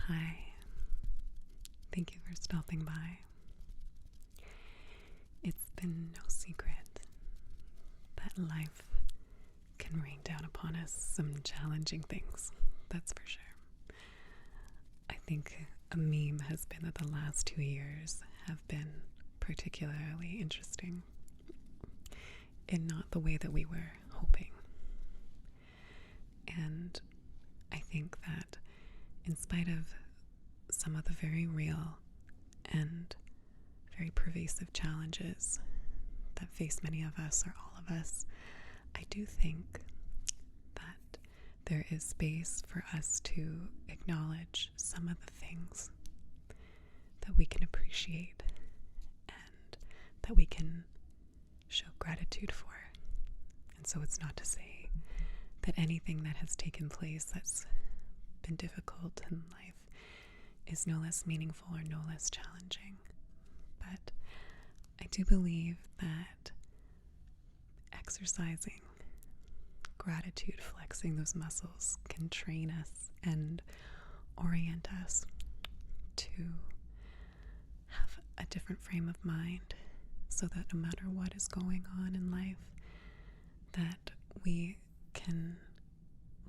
Hi, thank you for stopping by. It's been no secret that life can rain down upon us some challenging things, that's for sure. I think a meme has been that the last 2 years have been particularly interesting in not the way that we were hoping. And I think that in spite of some of the very real and very pervasive challenges that face many of us or all of us, I do think that there is space for us to acknowledge some of the things that we can appreciate and that we can show gratitude for. And so it's not to say that anything that has taken place that's been difficult in life is no less meaningful or no less challenging. But I do believe that exercising gratitude, flexing those muscles, can train us and orient us to have a different frame of mind so that no matter what is going on in life, that we can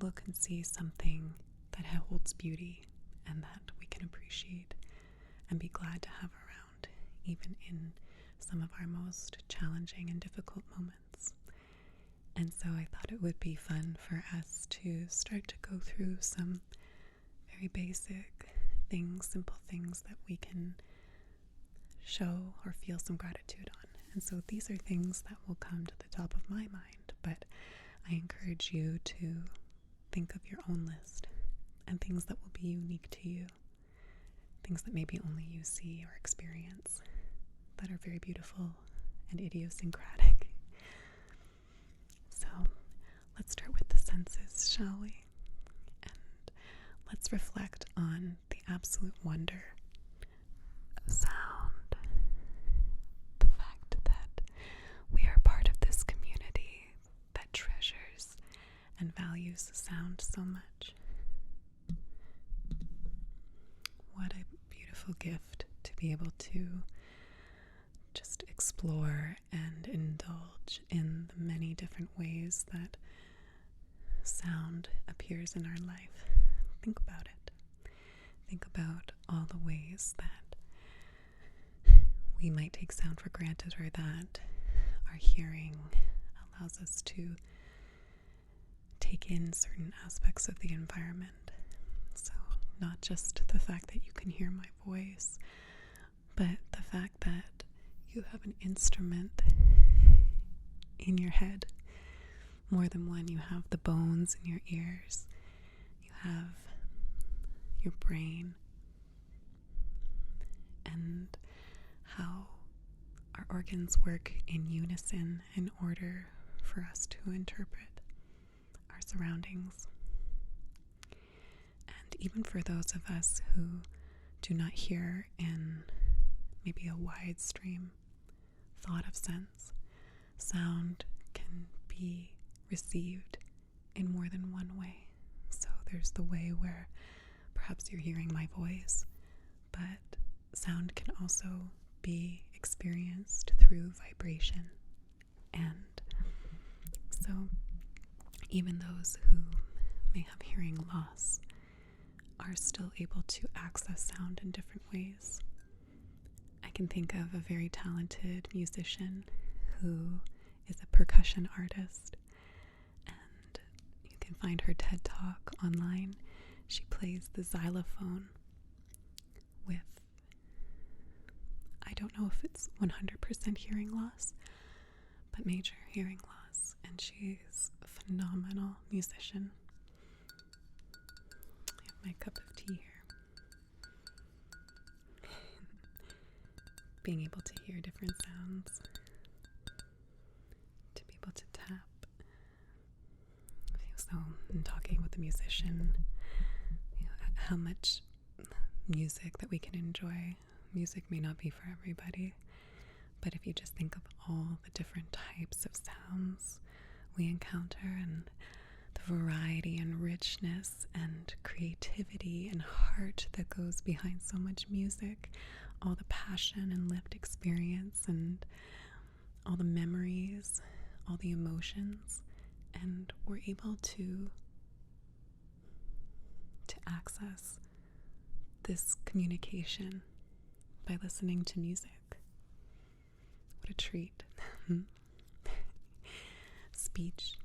look and see something that holds beauty and that we can appreciate and be glad to have around, even in some of our most challenging and difficult moments. And so I thought it would be fun for us to start to go through some very basic things, simple things that we can show or feel some gratitude on. And so these are things that will come to the top of my mind, but I encourage you to think of your own list and things that will be unique to you, things that maybe only you see or experience that are very beautiful and idiosyncratic. So let's start with the senses, shall we? And let's reflect on the absolute wonder of sound. The fact that we are part of this community that treasures and values sound so much. What a beautiful gift to be able to just explore and indulge in the many different ways that sound appears in our life. Think about it. Think about all the ways that we might take sound for granted, or that our hearing allows us to take in certain aspects of the environment. So not just the fact that you can hear my voice, but the fact that you have an instrument in your head, more than one. You have the bones in your ears, you have your brain, and how our organs work in unison in order for us to interpret our surroundings. And even for those of us who do not hear in maybe a wide stream thought of sense, sound can be received in more than one way. So there's the way where perhaps you're hearing my voice, but sound can also be experienced through vibration. And so even those who may have hearing loss are still able to access sound in different ways. I can think of a very talented musician who is a percussion artist, and you can find her TED Talk online. She plays the xylophone with, I don't know if it's 100% hearing loss, but major hearing loss, and she's a phenomenal musician. I have my cup of tea here. Being able to hear different sounds, to be able to tap. So in talking with the musician, how much music that we can enjoy. Music may not be for everybody, but if you just think of all the different types of sounds we encounter, and the variety and richness and creativity and heart that goes behind so much music, all the passion and lived experience and all the memories, all the emotions, and we're able to access this communication by listening to music. What a treat. Speech,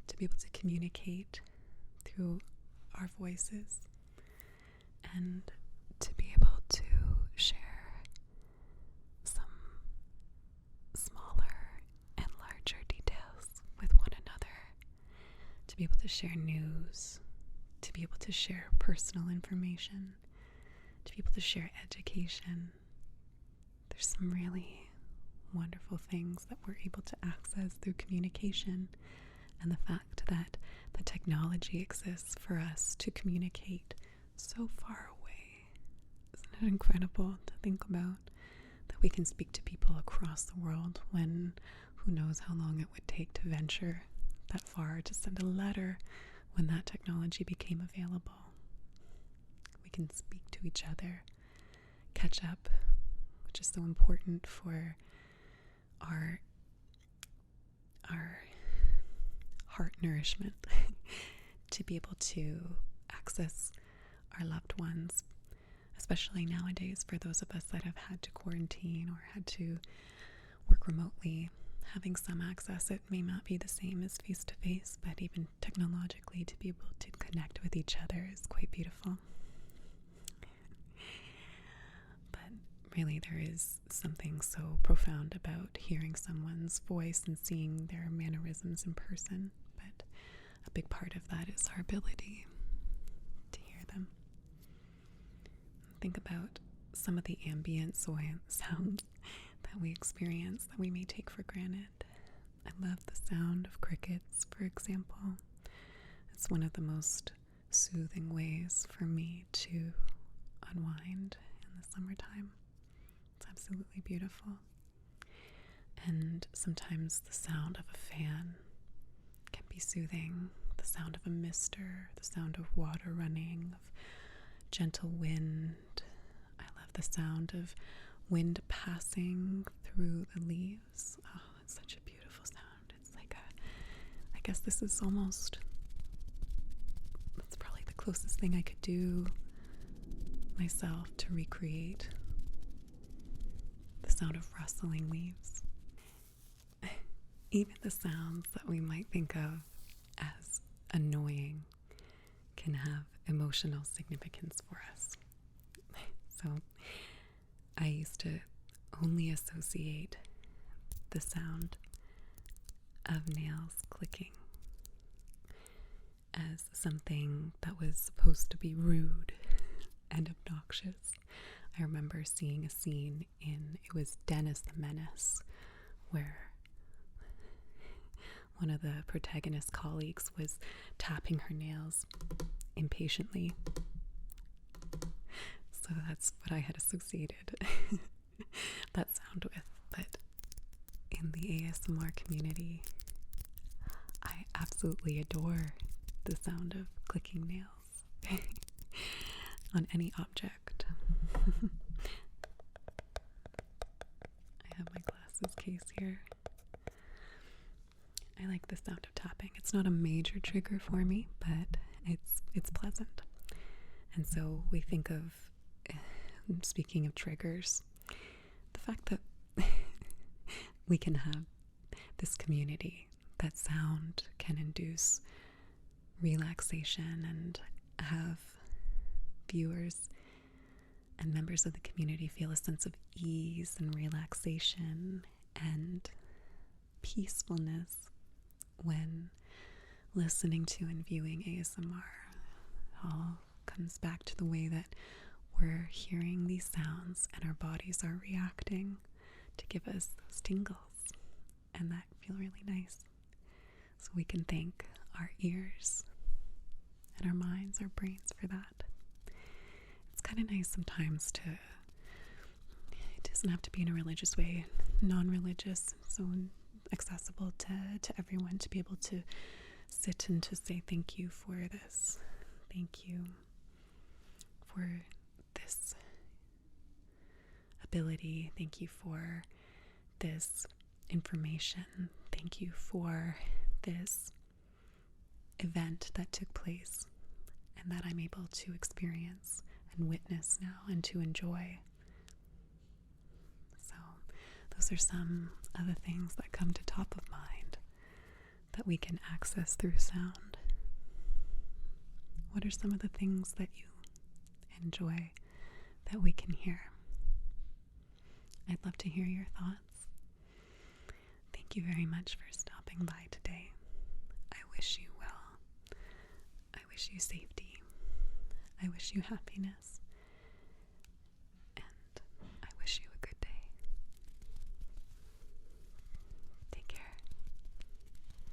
to be able to communicate through our voices and to be able to share some smaller and larger details with one another, to be able to share news, to be able to share personal information, to be able to share education. There's some really wonderful things that we're able to access through communication, and the fact that the technology exists for us to communicate so far away. Isn't it incredible to think about that we can speak to people across the world when who knows how long it would take to venture that far to send a letter when that technology became available. We can speak to each other, catch up, which is so important for our heart nourishment, to be able to access our loved ones, especially nowadays for those of us that have had to quarantine or had to work remotely. Having some access, it may not be the same as face-to-face, but even technologically to be able to connect with each other is quite beautiful. Really, there is something so profound about hearing someone's voice and seeing their mannerisms in person, but a big part of that is our ability to hear them. Think about some of the ambient sounds that we experience that we may take for granted. I love the sound of crickets, for example. It's one of the most soothing ways for me to unwind in the summertime. It's absolutely beautiful. And sometimes the sound of a fan can be soothing. The sound of a mister, the sound of water running, of gentle wind. I love the sound of wind passing through the leaves. Oh, it's such a beautiful sound. It's like I guess this is almost, it's probably the closest thing I could do myself to recreate the sound of rustling leaves. Even the sounds that we might think of as annoying can have emotional significance for us. So I used to only associate the sound of nails clicking as something that was supposed to be rude and obnoxious. I remember seeing a scene it was Dennis the Menace, where one of the protagonist's colleagues was tapping her nails impatiently. So that's what I had associated that sound with. But in the ASMR community, I absolutely adore the sound of clicking nails on any object. I have my glasses case here. I like the sound of tapping. It's not a major trigger for me, but it's pleasant. And so we think of, speaking of triggers, the fact that we can have this community, that sound can induce relaxation and have viewers and members of the community feel a sense of ease and relaxation and peacefulness when listening to and viewing ASMR. It all comes back to the way that we're hearing these sounds and our bodies are reacting to give us those tingles, and that feel really nice. So we can thank our ears and our minds, our brains for that. It's kind of nice sometimes to, it doesn't have to be in a religious way, non-religious, so accessible to everyone to be able to sit and to say thank you for this. Thank you for this ability. Thank you for this information. Thank you for this event that took place and that I'm able to experience and witness now and to enjoy. So those are some of the things that come to top of mind that we can access through sound. What are some of the things that you enjoy that we can hear? I'd love to hear your thoughts. Thank you very much for stopping by today. I wish you well. I wish you safety. I wish you happiness.